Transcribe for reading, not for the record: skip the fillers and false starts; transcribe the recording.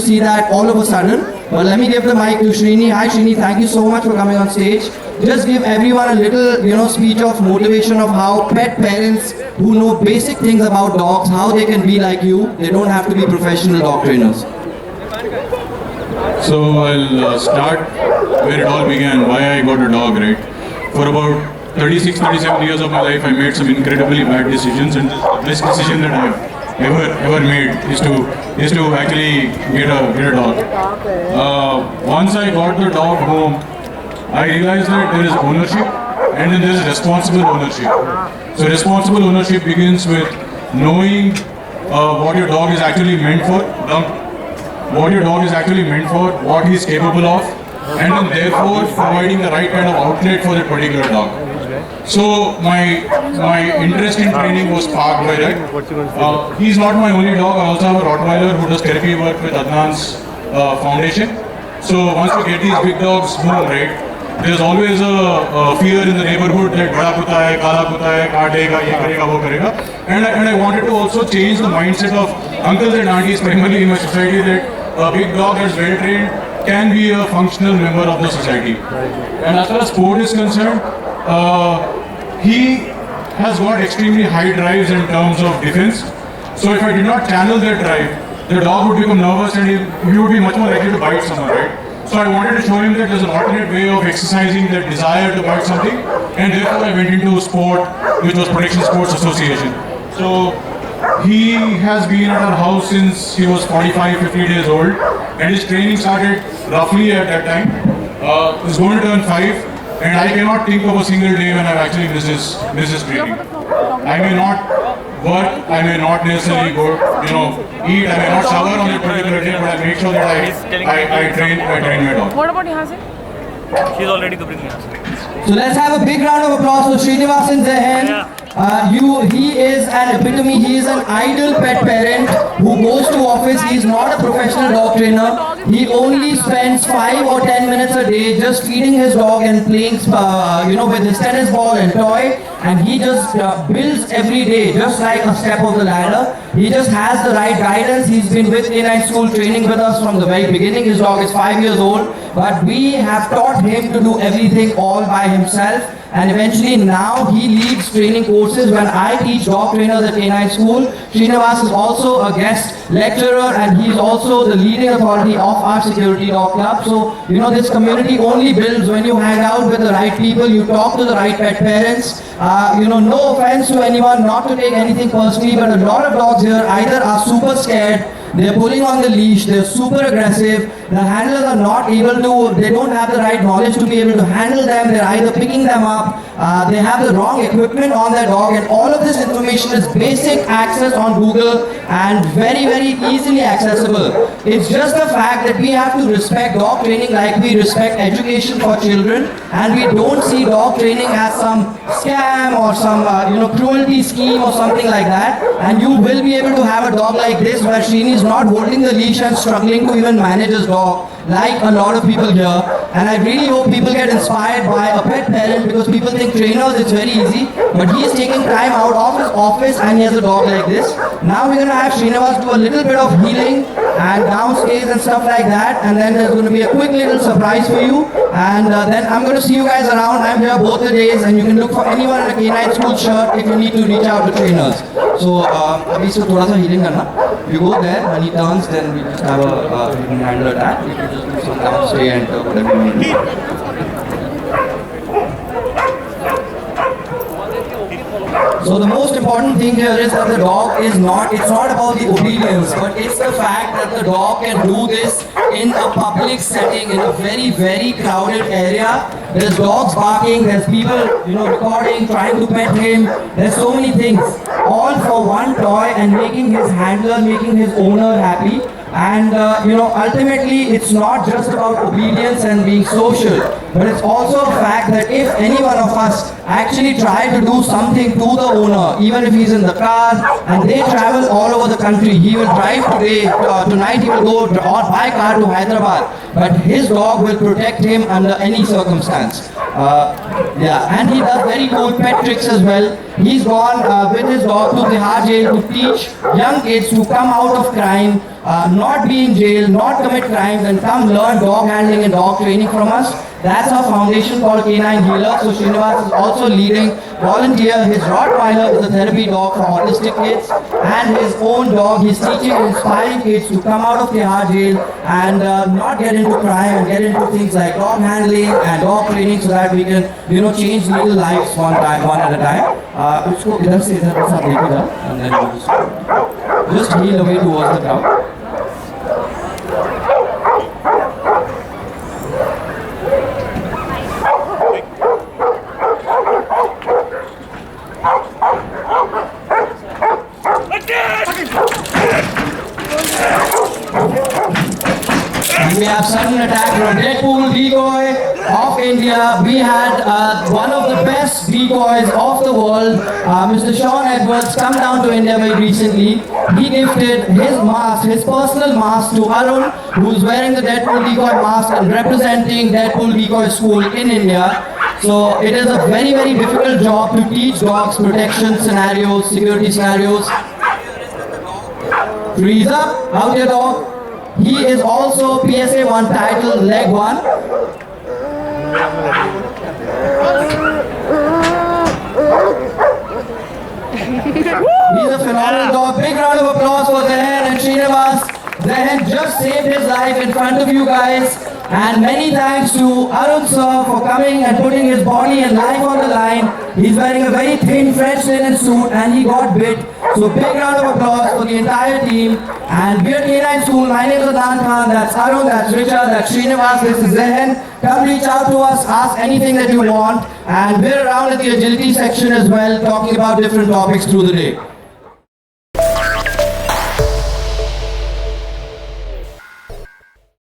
see that all of a sudden. But let me give the mic to Srini. Hi Srini, thank you so much for coming on stage. Just give everyone a little, speech of motivation of how pet parents who know basic things about dogs, how they can be like you. They don't have to be professional dog trainers. So I'll start where it all began, why I got a dog, right? For about 36, 37 years of my life, I made some incredibly bad decisions, and the best decision that I've ever made is to actually get a dog. Once I got the dog home, I realized that there is ownership and then there is responsible ownership. So responsible ownership begins with knowing what your dog is actually meant for, what he is capable of, and then therefore providing the right kind of outlet for that particular dog. So my interest in training was sparked by that. He's not my only dog. I also have a Rottweiler who does therapy work with Adnan's foundation. So once you get these big dogs home, right, there's always a fear in the neighborhood that bada kuta hai, kala kuta hai, kaatega, ye karega, wo karega. And I wanted to also change the mindset of uncles and aunties primarily in my society that a big dog that's well trained can be a functional member of the society. And as far as sport is concerned, he has got extremely high drives in terms of defense. So if I did not channel that drive, the dog would become nervous and he would be much more likely to bite someone, right? So I wanted to show him that there's an alternate way of exercising that desire to bite something, and therefore I went into sport, which was Protection Sports Association. So he has been at our house since he was 45, 50 days old, and his training started roughly at that time. He's going to turn 5. And I cannot think of a single day when I've actually missed his training. I may not work, I may not necessarily go, eat, I may not shower on that particular day, but I make sure that I train my dog. What about Yahan? She's already to bring me. So let's have a big round of applause for Srinivasan Zehen. He is an epitome, he is an ideal pet parent who goes to office. He is not a professional dog trainer. He only spends 5 or 10 minutes a day just feeding his dog and playing, with his tennis ball and toy. And he just builds every day, just like a step of the ladder. He just has the right guidance. He's been with K9 School training with us from the very beginning. His dog is 5 years old, but we have taught him to do everything all by himself. And eventually now he leads training courses. When I teach dog trainers at K9 School, Srinivas is also a guest lecturer and he's also the leading authority of our security dog club. So, this community only builds when you hang out with the right people, you talk to the right pet parents. No offense to anyone, not to take anything personally, but a lot of dogs here either are super scared, they're pulling on the leash, they're super aggressive, the handlers are not able to, they don't have the right knowledge to be able to handle them, they're either picking them up, they have the wrong equipment on their dog, and all of this information is basic access on Google and very, very easily accessible. It's just the fact that we have to respect dog training like we respect education for children, and we don't see dog training as some scam or some cruelty scheme or something like that. And you will be able to have a dog like this where Srini is not holding the leash and struggling to even manage his dog like a lot of people here. And I really hope people get inspired by a pet parent, because people think trainers, it's very easy, but he is taking time out of his office and he has a dog like this. Now we're going to have Srinivas do a little bit of healing and downstairs and stuff like that, and then there's going to be a quick little surprise for you, and then I'm going to see you guys around. I'm here both the days, and you can look for anyone in a K9 School shirt if you need to reach out to trainers. So abhi se thoda sa healing karna. You go there, when he turns, then we just have a handle attack. You can just do some downstay and whatever you need. So the most important thing here is that the dog is not, it's not about the obedience, but it's the fact that the dog can do this in a public setting, in a very, very crowded area. There's dogs barking, there's people, recording, trying to pet him. There's so many things, all for one toy and making his handler, making his owner happy. And ultimately it's not just about obedience and being social, but it's also a fact that if any one of us actually try to do something to the owner, even if he's in the car and they travel all over the country, he will drive tonight he will go by car to Hyderabad, but his dog will protect him under any circumstance. Yeah, and he does very cool pet tricks as well. He's gone with his dog to Tihar jail to teach young kids to come out of crime, not be in jail, not commit crimes, and come learn dog handling and dog training from us. That's our foundation called Canine Healer. So Srinivas is also leading volunteer. His Rottweiler is a therapy dog for autistic kids, and his own dog. He's teaching and inspiring kids to come out of Tihar jail and not get into crime and get into things like dog handling and dog training, so that we can, change little lives one at a time. उसको इधर से इधर ऐसा देखेगा, and then we'll just heal away towards the crowd. We have sudden attack from Deadpool decoy of India. We had one of the best decoys of the world, Mr. Sean Edwards, come down to India very recently. He gifted his mask, his personal mask, to Arun, who's wearing the Deadpool decoy mask and representing Deadpool decoy school in India. So it is a very, very difficult job to teach dogs protection scenarios, security scenarios. Freeze up, out your dog. He is also PSA 1 title, leg 1. He's a phenomenal dog. Big round of applause for Zahan and Srinivas. Zahan just saved his life in front of you guys. And many thanks to Arun sir for coming and putting his body and life on the line. He's wearing a very thin French linen suit and he got bit. So big round of applause for the entire team. And we're K9 School. My name is Adnan Khan. That's Arun, that's Richard, that's Srinivas, this is Zahan. Come reach out to us, ask anything that you want. And we're around at the agility section as well, talking about different topics through the day.